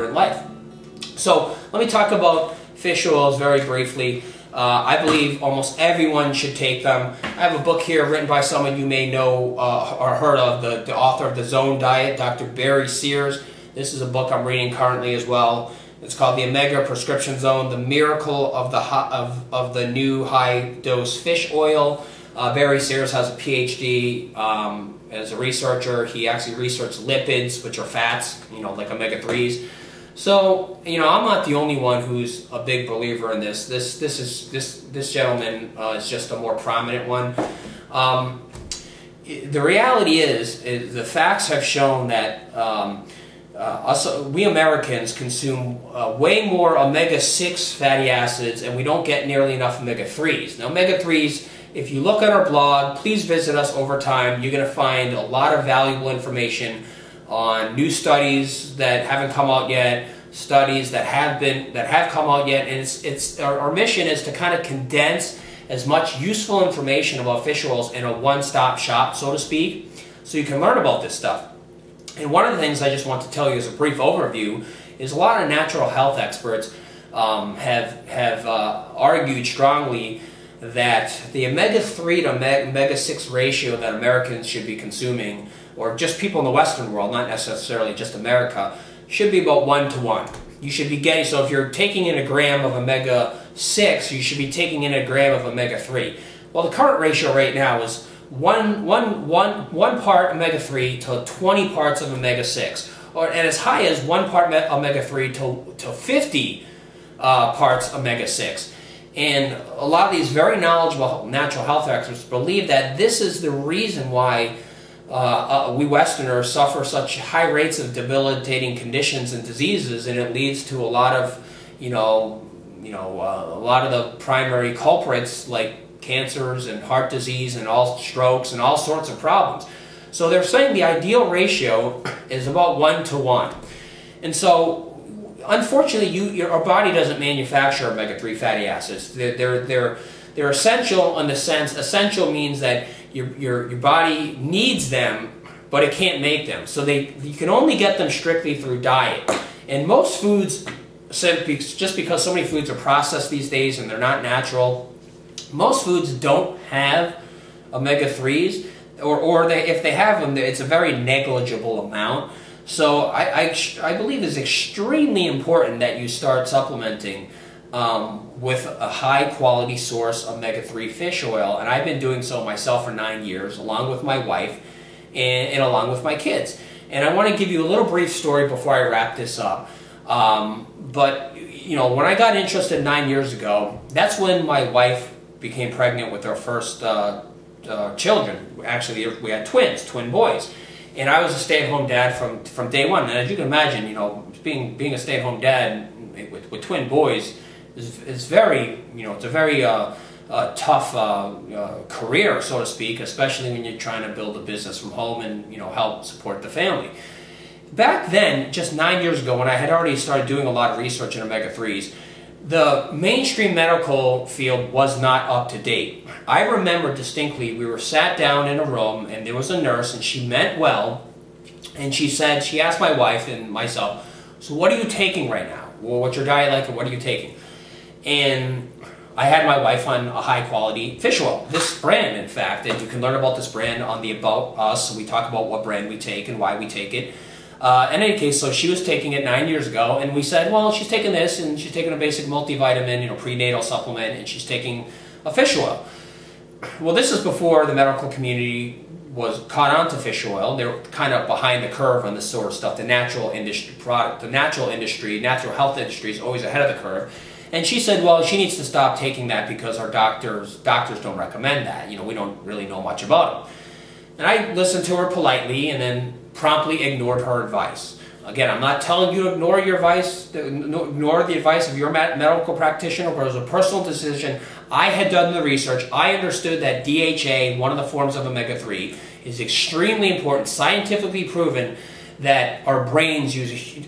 vibrant life. So let me talk about fish oils very briefly. I believe almost everyone should take them. I have a book here written by someone you may know or heard of, the author of The Zone Diet, Dr. Barry Sears. This is a book I'm reading currently as well. It's called The Omega Prescription Zone, The Miracle of the New High Dose Fish Oil. Barry Sears has a PhD as a researcher. He actually researched lipids, which are fats, like omega-3s. So, I'm not the only one who's a big believer in this. This gentleman is just a more prominent one. The reality is the facts have shown that we Americans consume way more omega-6 fatty acids, and we don't get nearly enough omega-3s. Now, omega-3s, if you look at our blog, please visit us over time. You're going to find a lot of valuable information on new studies that haven't come out yet, studies that have come out yet, and our mission is to kind of condense as much useful information about fish oils in a one-stop shop, so to speak, so you can learn about this stuff. And one of the things I just want to tell you as a brief overview is a lot of natural health experts have argued strongly that the omega-3 to omega-6 ratio that Americans should be consuming, or just people in the Western world, not necessarily just America, should be about 1 to 1. You should be getting, so if you're taking in a gram of omega-6, you should be taking in a gram of omega-3. Well, the current ratio right now is one part omega-3 to 20 parts of omega-6, and as high as 1 part omega-3 to 50 parts omega-6. And a lot of these very knowledgeable natural health experts believe that this is the reason why we Westerners suffer such high rates of debilitating conditions and diseases, and it leads to a lot of, a lot of the primary culprits like cancers and heart disease and all strokes and all sorts of problems. So they're saying the ideal ratio is about 1 to 1, and so unfortunately, our body doesn't manufacture omega-3 fatty acids. They're essential in the sense. Essential means that your body needs them, but it can't make them. So you can only get them strictly through diet. And most foods, just because so many foods are processed these days and they're not natural, most foods don't have omega-3s, or if they have them, it's a very negligible amount. So I believe it's extremely important that you start supplementing with a high-quality source of omega-3 fish oil, and I've been doing so myself for 9 years, along with my wife and along with my kids. And I want to give you a little brief story before I wrap this up. But when I got interested 9 years ago, that's when my wife became pregnant with our first children. Actually, we had twin boys. And I was a stay-at-home dad from day one. And as you can imagine, being a stay-at-home dad with twin boys is very, it's a very tough career, so to speak, especially when you're trying to build a business from home and help support the family. Back then, just 9 years ago, when I had already started doing a lot of research in omega-3s, the mainstream medical field was not up to date. I remember distinctly, we were sat down in a room and there was a nurse, and she meant well, and she asked my wife and myself, so what are you taking right now? Well, what's your diet like and what are you taking? And I had my wife on a high quality fish oil, this brand in fact, and you can learn about this brand on the About Us. We talk about what brand we take and why we take it. In any case, so she was taking it 9 years ago, and we said, well, she's taking this, and she's taking a basic multivitamin, prenatal supplement, and she's taking a fish oil. Well, this is before the medical community was caught on to fish oil. They were kind of behind the curve on this sort of stuff. The natural health industry is always ahead of the curve. And she said, well, she needs to stop taking that because our doctors don't recommend that. We don't really know much about them. And I listened to her politely and then promptly ignored her advice. Again, I'm not telling you to ignore your advice, ignore the advice of your medical practitioner, but it was a personal decision. I had done the research. I understood that DHA, one of the forms of omega-3, is extremely important, scientifically proven that our brains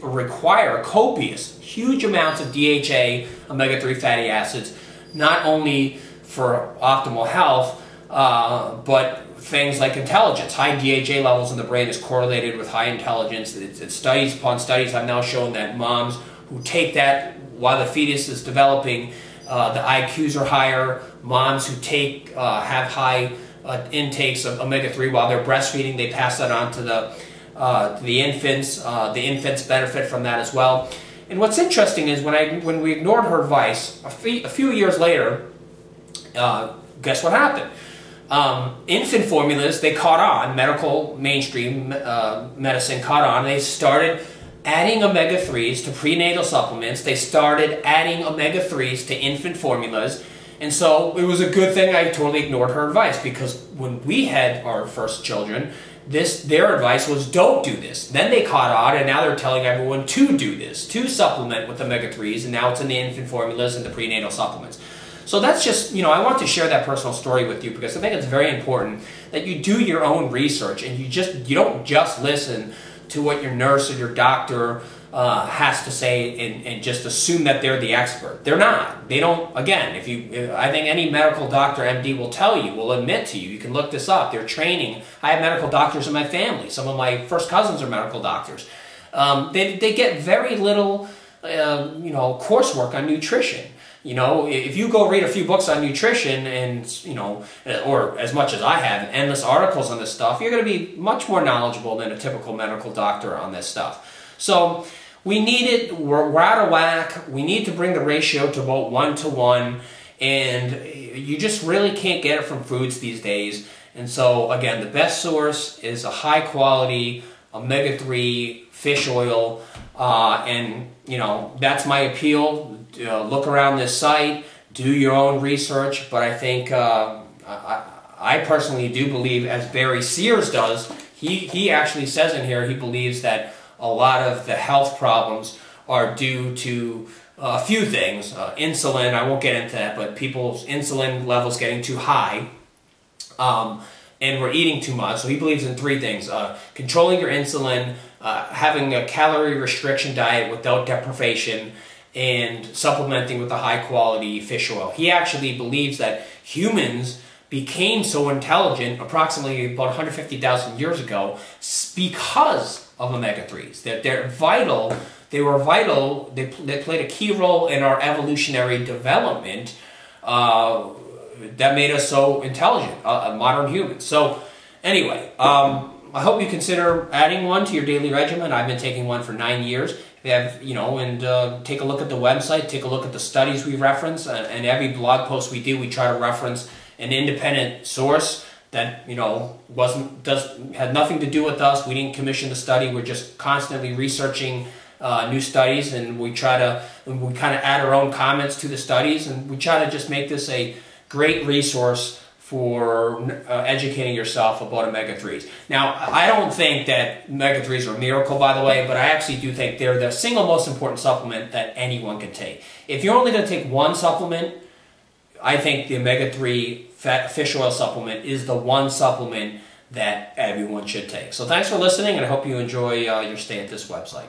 require copious, huge amounts of DHA, omega-3 fatty acids, not only for optimal health, but things like intelligence. High DHA levels in the brain is correlated with high intelligence. Studies upon studies have now shown that moms who take that while the fetus is developing, the IQs are higher. Moms who have high intakes of omega-3 while they're breastfeeding, they pass that on to the infants. The infants benefit from that as well. And what's interesting is when we ignored her advice, a few years later, guess what happened? Infant formulas, they caught on. Medical mainstream medicine caught on. They started adding omega-3s to prenatal supplements. They started adding omega-3s to infant formulas. And so it was a good thing I totally ignored her advice, because when we had our first children, their advice was don't do this. Then they caught on, and now they're telling everyone to do this, to supplement with omega-3s, and now it's in the infant formulas and the prenatal supplements. So that's just, I want to share that personal story with you, because I think it's very important that you do your own research, and you don't just listen to what your nurse or your doctor has to say and just assume that they're the expert. They're not. They don't. Again, I think any medical doctor, MD, will admit to you. You can look this up. They're training. I have medical doctors in my family. Some of my first cousins are medical doctors. They get very little, coursework on nutrition. If you go read a few books on nutrition and, or as much as I have, endless articles on this stuff, you're going to be much more knowledgeable than a typical medical doctor on this stuff. So we're out of whack. We need to bring the ratio to about 1-to-1, and you just really can't get it from foods these days. And so, again, the best source is a high-quality omega-3 fish oil, and, that's my appeal. Look around this site, do your own research, but I think I personally do believe, as Barry Sears does, he actually says in here he believes that a lot of the health problems are due to a few things. Insulin, I won't get into that, but people's insulin levels getting too high, and we're eating too much. So he believes in 3 things: controlling your insulin, having a calorie restriction diet without deprivation, and supplementing with a high-quality fish oil. He actually believes that humans became so intelligent approximately about 150,000 years ago because of omega-3s. They're vital. They were vital. They played a key role in our evolutionary development that made us so intelligent, modern humans. So anyway, I hope you consider adding one to your daily regimen. I've been taking one for 9 years. Take a look at the website, take a look at the studies we reference, and every blog post we do, we try to reference an independent source that, had nothing to do with us. We didn't commission the study. We're just constantly researching new studies, and we kind of add our own comments to the studies, and we try to just make this a great resource for educating yourself about omega-3s. Now, I don't think that omega-3s are a miracle, by the way, but I actually do think they're the single most important supplement that anyone can take. If you're only going to take one supplement, I think the omega-3 fish oil supplement is the one supplement that everyone should take. So thanks for listening, and I hope you enjoy your stay at this website.